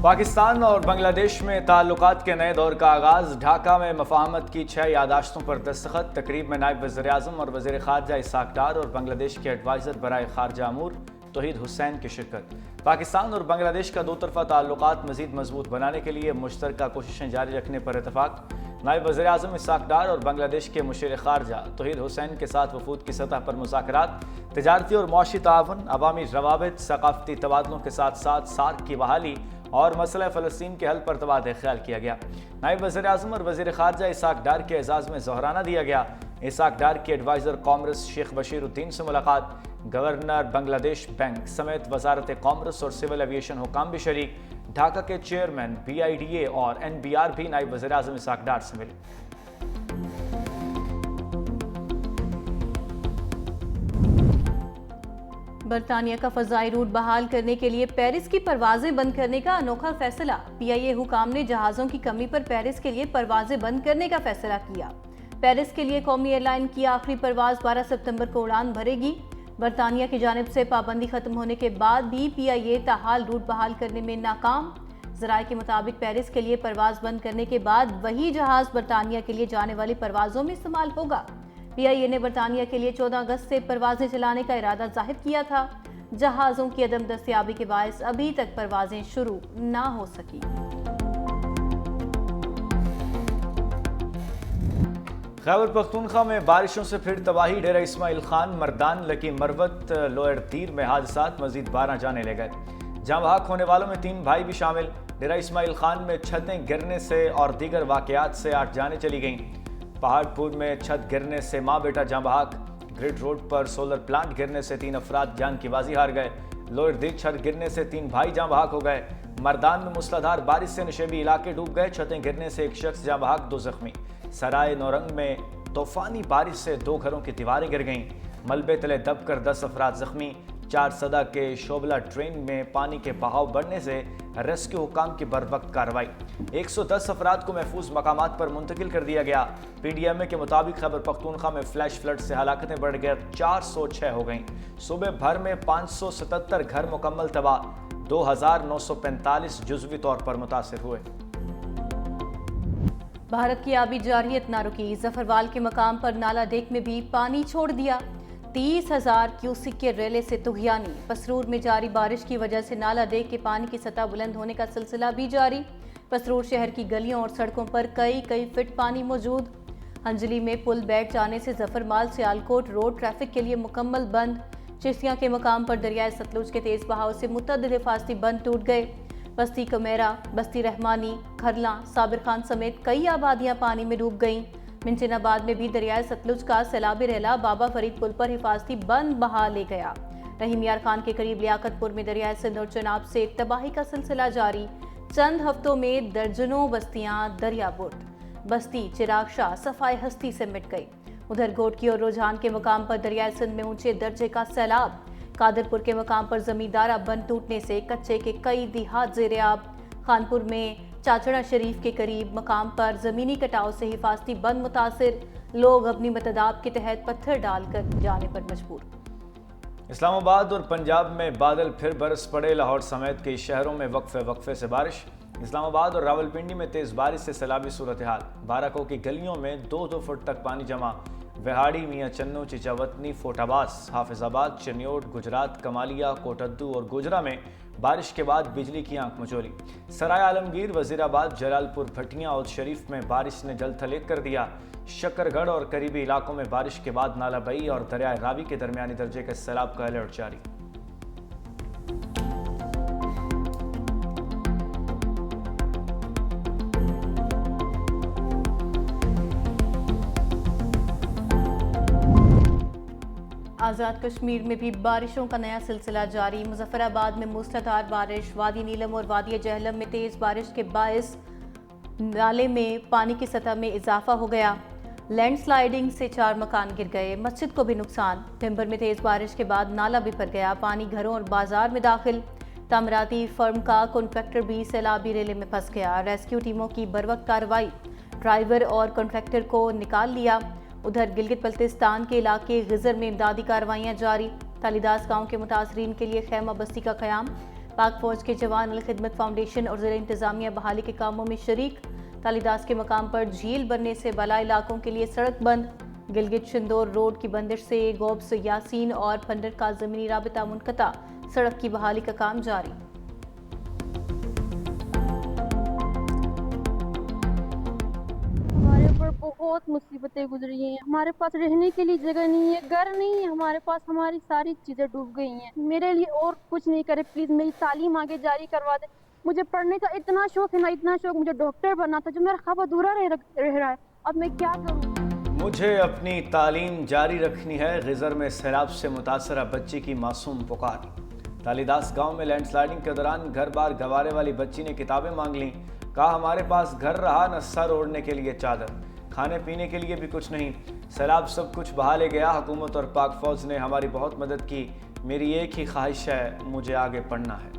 پاکستان اور بنگلہ دیش میں تعلقات کے نئے دور کا آغاز۔ ڈھاکہ میں مفاہمت کی 6 یادداشتوں پر دستخط۔ تقریب میں نائب وزیر اعظم اور وزیر خارجہ اسحاق ڈار اور بنگلہ دیش کے ایڈوائزر برائے خارجہ امور توحید حسین کی شرکت۔ پاکستان اور بنگلہ دیش کا دو طرفہ تعلقات مزید مضبوط بنانے کے لیے مشترکہ کوششیں جاری رکھنے پر اتفاق۔ نائب وزیر اعظم اسحاق ڈار اور بنگلہ دیش کے مشیر خارجہ توحید حسین کے ساتھ وفود کی سطح پر مذاکرات، تجارتی اور معاشی تعاون، عوامی روابط، ثقافتی تبادلوں کے ساتھ ساتھ سارک کی بحالی اور مسئلہ فلسطین کے حل پر تبادلہ خیال کیا گیا۔ نائب وزیر اعظم اور وزیر خارجہ اسحاق ڈار کے اعزاز میں ظہرانہ دیا گیا۔ اسحاق ڈار کے ایڈوائزر کامرس شیخ بشیر الدین سے ملاقات، گورنر بنگلہ دیش بینک سمیت وزارت کامرس اور سول ایویشن حکام بھی شریک۔ ڈھاکہ کے چیئرمین BIDA اور NBR بھی نائب وزیر اعظم اسحاق ڈار سے ملے۔ برطانیہ کا فضائی روٹ بحال کرنے کے لیے پیرس کی پروازیں بند کرنے کا انوکھا فیصلہ۔ PIA حکام نے جہازوں کی کمی پر پیرس کے لیے پروازیں بند کرنے کا فیصلہ کیا۔ پیرس کے لیے قومی ایئر لائن کی آخری پرواز 12 ستمبر کو اڑان بھرے گی۔ برطانیہ کی جانب سے پابندی ختم ہونے کے بعد بھی PIA تاحال روٹ بحال کرنے میں ناکام۔ ذرائع کے مطابق پیرس کے لیے پرواز بند کرنے کے بعد وہی جہاز برطانیہ کے لیے جانے والی پروازوں میں استعمال ہوگا۔ PIA نے برطانیہ کے لیے 14 اگست سے پروازیں چلانے کا ارادہ ظاہر کیا تھا۔ جہازوں کی عدم دستیابی کے باعث ابھی تک پروازیں شروع نہ ہو سکی۔ خیبر پختونخوا میں بارشوں سے پھر تباہی۔ ڈیرہ اسماعیل خان، مردان، لکی مروت، لوئر تیر میں حادثات، مزید 12 جانیں لے گئے۔ جاں بحق ہونے والوں میں 3 بھائی بھی شامل۔ ڈیرہ اسماعیل خان میں چھتیں گرنے سے اور دیگر واقعات سے 8 جانیں چلی گئیں۔ پہاڑ پور میں چھت گرنے سے ماں بیٹا جاں بحق۔ گرڈ روڈ پر سولر پلانٹ گرنے سے 3 افراد جان کی بازی ہار گئے۔ لوئر دیر چھت گرنے سے 3 بھائی جاں بحق ہو گئے۔ مردان میں موسلادھار بارش سے نشیبی علاقے ڈوب گئے۔ چھتیں گرنے سے 1 شخص جاں بحق، 2 زخمی۔ سرائے نورنگ میں طوفانی بارش سے 2 گھروں کی دیواریں گر گئیں۔ ملبے تلے دب کر 10 افراد زخمی۔ 4 سدہ کے شوبلہ ٹرین میں پانی کے بہاؤ بڑھنے سے ریسکیو حکام کی بروقت کارروائی۔ 110 افراد کو محفوظ مقامات پر منتقل کر دیا گیا۔ PDMA کے مطابق خیبر پختونخوا میں فلیش فلڈ سے ہلاکتیں بڑھ کر 406 ہو گئیں۔ صوبے بھر میں 577 گھر مکمل تباہ، 2945 جزوی طور پر متاثر ہوئے۔ بھارت کی آبی جارحیت نہ رکی۔ ظفروال کے مقام پر نالہ ڈیک میں بھی پانی چھوڑ دیا۔ 30,000 کیوسک کے ریلے سے طغیانی۔ پسرور میں جاری بارش کی وجہ سے نالہ ڈیک کے پانی کی سطح بلند ہونے کا سلسلہ بھی جاری۔ پسرور شہر کی گلیوں اور سڑکوں پر کئی فٹ پانی موجود۔ ہنجلی میں پل بیٹھ جانے سے ظفرمال سیالکوٹ روڈ ٹریفک کے لیے مکمل بند۔ چشتیاں کے مقام پر دریائے ستلج کے تیز بہاؤ سے متعدد حفاظتی بند ٹوٹ گئے۔ بستی کمیرا، بستی رحمانی، کھرلاں، صابر خان سمیت کئی آبادیاں پانی میں ڈوب گئیں۔ منچن آباد میں بھی دریائے ستلج کا سیلابی ریلا بابا فرید پل پر حفاظتی بند بہا لے گیا۔ رحیم یار خان کے قریب لیاقت پور میں دریائے سندھ اور چناب سے تباہی کا سلسلہ جاری۔ چند ہفتوں میں درجنوں بستیاں دریا برد۔ بستی چراغ شاہ صفائے ہستی سے مٹ گئی۔ ادھر گھوٹکی اور رجحان کے مقام پر دریائے سندھ میں اونچے درجے کا سیلاب۔ قادرپور کے مقام پر زمیندارہ بند ٹوٹنے سے کچے کے کئی دیہات زیر آب۔ خانپور میں چاچڑا شریف کے قریب مقام پر زمینی کٹاؤ سے حفاظتی بند متاثر۔ لوگ اپنی متداب کے تحت پتھر ڈال کر جانے پر مجبور۔ اسلام آباد اور پنجاب میں بادل پھر برس پڑے۔ لاہور سمیت کئی شہروں میں وقفے سے بارش۔ اسلام آباد اور راولپنڈی میں تیز بارش سے سیلابی صورتحال۔ بارہکو کی گلیوں میں 2 فٹ تک پانی جمع۔ وہاڑی، میاں چنو، چچاوطنی، فوٹ عباس، حافظ آباد، چنیوٹ، گجرات، کمالیہ، کوٹدو اور گوجرا میں بارش کے بعد بجلی کی آنکھ مچولی۔ سرائے عالمگیر، وزیر آباد، جلال پور، بھٹیاں اور شریف میں بارش نے جل تھل ایک کر دیا۔ شکر گڑھ اور قریبی علاقوں میں بارش کے بعد نالہ بئی اور دریائے راوی کے درمیانی درجے کے سیلاب کا الرٹ جاری۔ آزاد کشمیر میں بھی بارشوں کا نیا سلسلہ جاری۔ مظفر آباد میں موسلادھار بارش۔ وادی نیلم اور وادی جہلم میں تیز بارش کے باعث نالے میں پانی کی سطح میں اضافہ ہو گیا۔ لینڈ سلائیڈنگ سے 4 مکان گر گئے۔ مسجد کو بھی نقصان۔ ٹمبر میں تیز بارش کے بعد نالہ بفر گیا۔ پانی گھروں اور بازار میں داخل۔ تعمیراتی فرم کا کنٹریکٹر بھی سیلابی ریلے میں پھنس گیا۔ ریسکیو ٹیموں کی بروقت کارروائی۔ ڈرائیور اور کنٹریکٹر کو نکال لیا۔ ادھر گلگت بلتستان کے علاقے غزر میں امدادی کارروائیاں جاری۔ تالیداس گاؤں کے متاثرین کے لیے خیمہ بستی کا قیام۔ पाक फौज के जवान अल खिदमत फाउंडेशन और ज़िला इंतजामिया बहाली के कामों में शरीक। तालीदास के मकाम पर झील बनने से बला इलाकों के लिए सड़क बंद। गिलगित शिंदोर रोड की बंदिश से गोब्स यासीन और फंडर का ज़मीनी राबिता मुनक़ता। सड़क की बहाली का काम जारी। हमारे ऊपर बहुत मुसीबतें गुजरी हैं। हमारे पास रहने के लिए जगह नहीं है, घर नहीं है हमारे पास, हमारी सारी चीजें डूब गई हैं। मेरे लिए और कुछ नहीं करे, प्लीज मेरी तालीम आगे जारी करवा दे। मुझे पढ़ने का इतना शौक है ना, इतना शौक, मुझे डॉक्टर बनना था, जो मेरा ख्वाब अधूरा रह रहा है। अब मैं क्या करूँ? मुझे अपनी तालीम जारी रखनी है। गिजर में सैलाब से मुतासरा बच्ची की मासूम पुकार। तालीदास गांव में लैंडस्लाइडिंग के दौरान घर बार गंवारे वाली बच्ची ने किताबें मांग लीं। कहा हमारे पास घर रहा न सर ओढ़ने के लिए चादर, खाने पीने के लिए भी कुछ नहीं। सैलाब सब कुछ बहा ले गया। हुकूमत और पाक फौज ने हमारी बहुत मदद की। मेरी एक ही ख्वाहिश है, मुझे आगे पढ़ना है।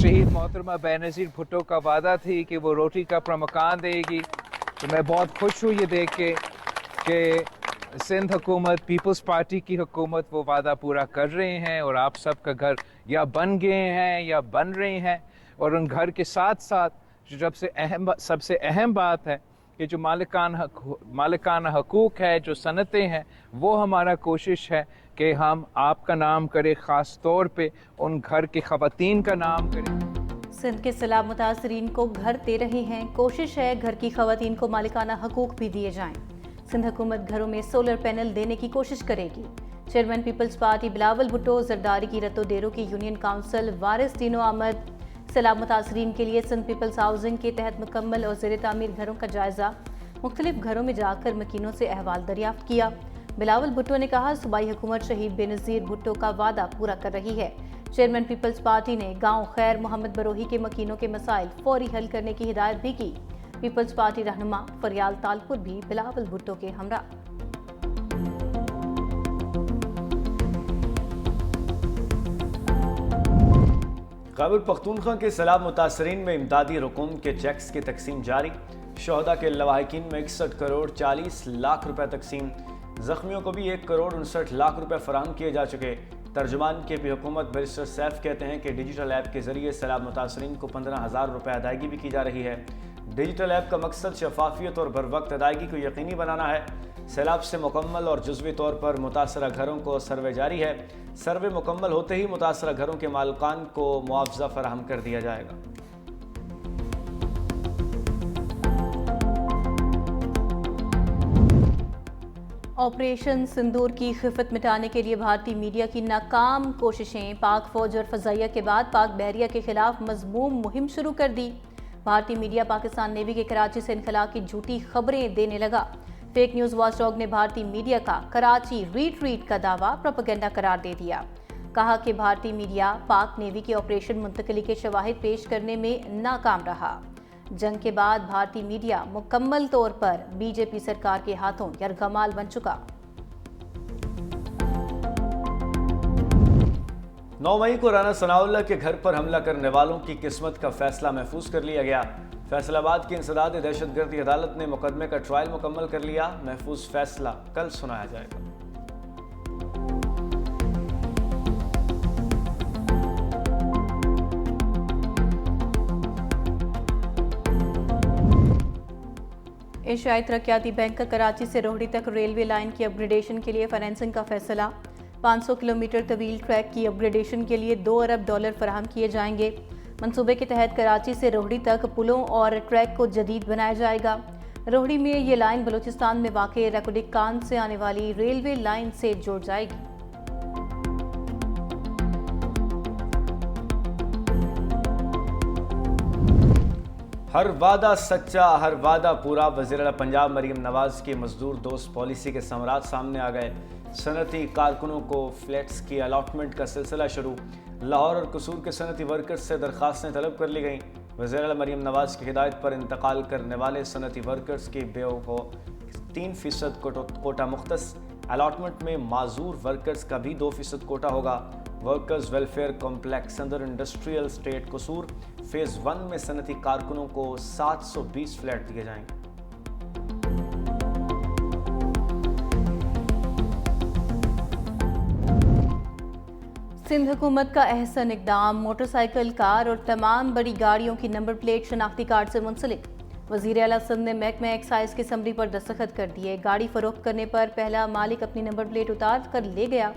शहीद मोहतरमा बेनज़ीर भुट्टो का वादा थी कि वो रोटी का मकान देगी। तो मैं बहुत खुश हूँ ये देख के कि सिंध हुकूमत, पीपल्स पार्टी की हुकूमत वो वादा पूरा कर रहे हैं और आप सबका घर या बन गए हैं या बन रहे हैं। और उन घर के साथ साथ जो सबसे अहम बात है कि जो मालिकाना हकूक़ है, जो सनतें हैं, वो हमारा कोशिश है कि हम आपका नाम करें, ख़ास तौर पे उन घर की ख़वातीन का नाम करें। सिंध के सैलाब मुतासरीन को घर दे रहे हैं। कोशिश है घर की ख़वातीन को मालिकाना हकूक़ भी दिए जाएं। सिंध हुकूमत घरों में सोलर पैनल देने की कोशिश करेगी। Chairman peoples party Bilawal Bhutto, Zardari की रतो देरो की यूनियन काउंसिल वारिस तीनो अहमद। सैलाब मुतासरीन के लिए सिंध पीपल्स हाउसिंग के तहत मुकम्मल और ज़ेर तामीर घरों का जायज़ा। मुख्तलिफ घरों में जाकर मकीनों से अहवाल दरियाफ्त किया। बिलावल भुट्टो ने कहा सूबाई हुकूमत शहीद बेनज़ीर भुट्टो का वादा पूरा कर रही है। चेयरमैन पीपल्स पार्टी ने गाँव खैर मोहम्मद बरोही के मकीनों के मसाइल फौरी हल करने की हिदायत भी की। पीपल्स पार्टी रहनुमा फरियाल तालपुर भी बिलावल भुट्टो के हमरा। खैबर पख्तूनख्वा के सैलाब मुतासरीन में इमदादी रकूम के चेक्स की तकसीम जारी। शहदा के लवाहिकीन में 61 करोड़ 40 लाख रुपए तकसीम। जख्मियों को भी 1 करोड़ 59 लाख रुपए फराहम किए जा चुके। तर्जुमान के भी हुकूमत बैरिस्टर सैफ कहते हैं कि डिजिटल ऐप के जरिए सैलाब मुतासरीन को 15,000 रुपए अदायगी भी की जा रही है। डिजिटल ऐप का मकसद शफाफियत और बर वक्त अदायगी को यकीनी बनाना है। सैलाब से मुकम्मल और जुज़वी तौर पर मुतासरा घरों को सर्वे जारी है। सर्वे मुकम्मल होते ही मुतासरा घरों के मालिकान को मुआवजा फराहम कर दिया जाएगा। ऑपरेशन सिंदूर की खिफत मिटाने के लिए भारतीय मीडिया की नाकाम कोशिशें। पाक फौज और फजाइया के बाद पाक बहरिया के खिलाफ मजमूम मुहिम शुरू कर दी। भारतीय मीडिया पाकिस्तान नेवी के कराची से इनखला की झूठी खबरें देने लगा। फेक न्यूज़ वॉचडॉग ने भारतीय मीडिया का कराची रीट्रीट का दावा प्रोपेगेंडा करार दे दिया। कहा कि भारतीय मीडिया पाक नेवी के ऑपरेशन मुंतकली के शवाहिद पेश करने में नाकाम रहा। जंग के बाद भारतीय मीडिया मुकम्मल तौर पर बीजेपी सरकार के हाथों यरगमाल बन चुका। 9 मई को राना सनाउल्लाह के घर पर हमला करने वालों की किस्मत का फैसला महफूज कर लिया गया। फैसलाबाद की इंसदाद दहशतगर्दी अदालत ने मुकदमे का ट्रायल मुकम्मल कर लिया। महफूज फैसला कल सुनाया जाएगा। एशियाई तरक्याती बैंक का कराची से रोहड़ी तक रेलवे लाइन की अपग्रेडेशन के लिए फाइनेंसिंग का फैसला। 500 किलोमीटर तवील ट्रैक की अपग्रेडेशन के लिए $2 अरब फराहम किए जाएंगे। मंसूबे के तहत कराची से रोहड़ी तक पुलों और ट्रैक को जदीद बनाया जाएगा। रोहड़ी में ये लाइन बलूचिस्तान में वाक़े रेकोडिक कान से आने वाली रेलवे लाइन से जुड़ जाएगी। हर वादा सच्चा, हर वादा पूरा। वज़ीर-ए-आला पंजाब मरीम नवाज की मजदूर दोस्त पॉलिसी के समरात सामने आ गए। सनती कारकुनों को फ्लैट्स की अलॉटमेंट का सिलसिला शुरू। लाहौर और कसूर के सनती वर्कर्स से दरख्वास्तें तलब कर ली गईं। वज़ीर-ए-आला मरीम नवाज की हिदायत पर इंतकाल करने वाले सनती वर्कर्स की बेओ को 3% कोटा मुख्तस। अलॉटमेंट में माजूर वर्कर्स का भी 2% कोटा होगा। वर्कर्स वेलफेयर कॉम्प्लेक्स अंदर इंडस्ट्रियल स्टेट कसूर फेज़ 1 में सनती कारकुनों को 720 फ्लैट दिए जाएंगे। सिंध हुकूमत का अहसन इकदाम, मोटरसाइकिल, कार और तमाम बड़ी गाड़ियों की नंबर प्लेट शनाख्ती कार्ड से मुंसलिक। वज़ीर आला सिंध ने महकमा एक्साइज की समरी पर दस्तखत कर दिए। गाड़ी फरोख्त करने पर पहला मालिक अपनी नंबर प्लेट उतार कर ले गया।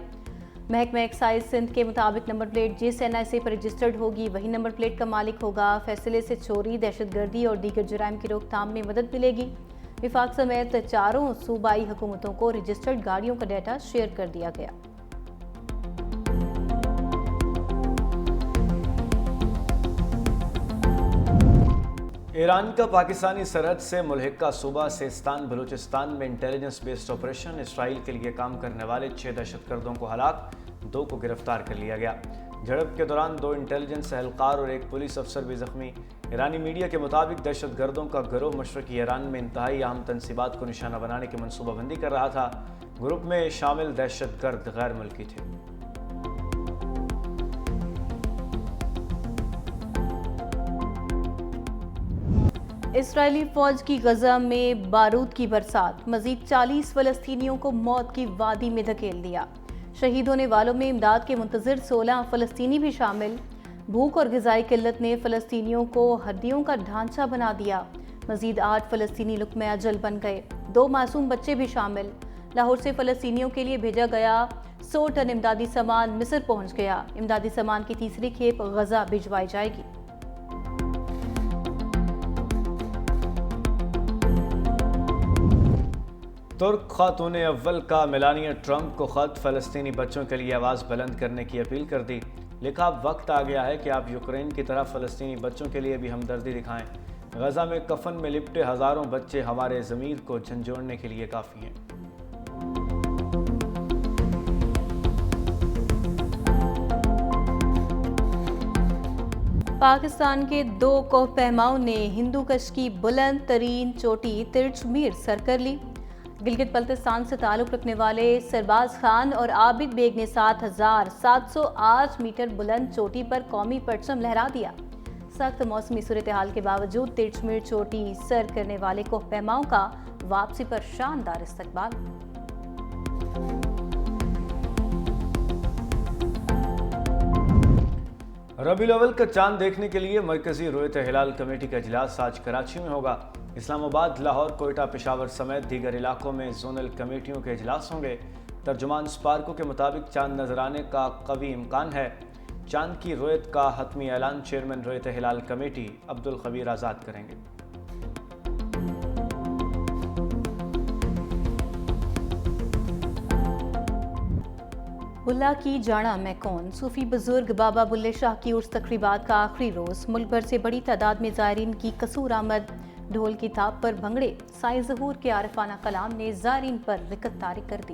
महकमा एक्साइज सिंध के मुताबिक नंबर प्लेट जिस NIC पर रजिस्टर्ड होगी वही नंबर प्लेट का मालिक होगा। फैसले से चोरी, दहशतगर्दी और दीगर जुराइम की रोकथाम में मदद मिलेगी। विफाक समेत चारों सूबाई हुकूमतों को रजिस्टर्ड गाड़ियों का डाटा शेयर कर दिया गया। ईरान का पाकिस्तानी सरहद से मुल्हिका सूबा सिस्तान बलूचिस्तान में इंटेलिजेंस बेस्ड ऑपरेशन। इसराइल के लिए काम करने वाले 6 दहशतगर्दों को हलाक, 2 को गिरफ्तार कर लिया गया। झड़प के दौरान 2 इंटेलिजेंस एहलकार और 1 पुलिस अफसर भी जख्मी। ईरानी मीडिया के मुताबिक दहशतगर्दों का गिरोह मशरकी ईरान में इंतहाई अहम तनसीबात को निशाना बनाने की मनसूबाबंदी कर रहा था। ग्रुप में शामिल दहशतगर्द गैर मुल्की थे। इसराइली फौज की गजा में बारूद की बरसात, मजीद 40 फलस्तीनियों को मौत की वादी में धकेल दिया। शहीद होने वालों में इमदाद के मुंतज़िर 16 फलस्तीनी भी शामिल। भूख और ग़िज़ाई किल्लत ने फलस्तीनियों को हड्डियों का ढांचा बना दिया। मजीद 8 फलस्तीनी लुक़्मे अजल बन गए, 2 मासूम बच्चे भी शामिल। लाहौर से फलस्तीनियों के लिए भेजा गया 100 टन इमदादी सामान मिस्र पहुँच गया। इमदादी सामान की तीसरी खेप गजा भिजवाई जाएगी। तुर्क खातून अव्वल का मेलानिया ट्रंप को ख़त, फ़लस्तीनी बच्चों के लिए आवाज़ बुलंद करने की अपील कर दी। लिखा, अब वक्त आ गया है कि आप यूक्रेन की तरह फ़लस्तीनी बच्चों के लिए भी हमदर्दी दिखाएं। गज़ा में कफन में लिपटे हज़ारों बच्चे हमारे ज़मीर को झंझोड़ने के लिए काफ़ी हैं। पाकिस्तान के 2 कोहपहमाओं ने हिंदू कश की बुलंद तरीन चोटी तिरचमीर सर कर ली। गिलगित बल्तिस्तान से ताल्लुक़ रखने वाले सरबाज खान और आबिद बेग ने 7,708 मीटर बुलंद चोटी पर कौमी परचम लहरा दिया। सख्त मौसमी सूरत हाल के बावजूद तिरचमीर चोटी सर करने वाले कोहपहमाओं का वापसी पर शानदार इस्तकबाल। रबीउल अव्वल का चांद देखने के लिए मरकजी रुयत हिलाल कमेटी का इजलास आज कराची में होगा। इस्लामाबाद, लाहौर, कोयटा, पेशावर समेत दीगर इलाकों में जोनल कमेटियों के इजलास होंगे। तर्जुमान स्पार्को के मुताबिक चांद नजर आने का कवी इम्कान है। चांद की रुयत का हतमी ऐलान चेयरमैन रुयत हिलाल कमेटी अब्दुल खबीर आज़ाद करेंगे। बुल्ला की जाना मैं कौन, सूफी बुजुर्ग बाबा बुल्ले शाह की उर्स तकरीबात का आखिरी रोज। मुल्क भर से बड़ी तादाद में ज़ायरीन की कसूर आमद। ढोल की थाप पर भंगड़े, साईं ज़हूर के आरिफाना कलाम ने ज़ायरीन पर रिकत तारी कर दी।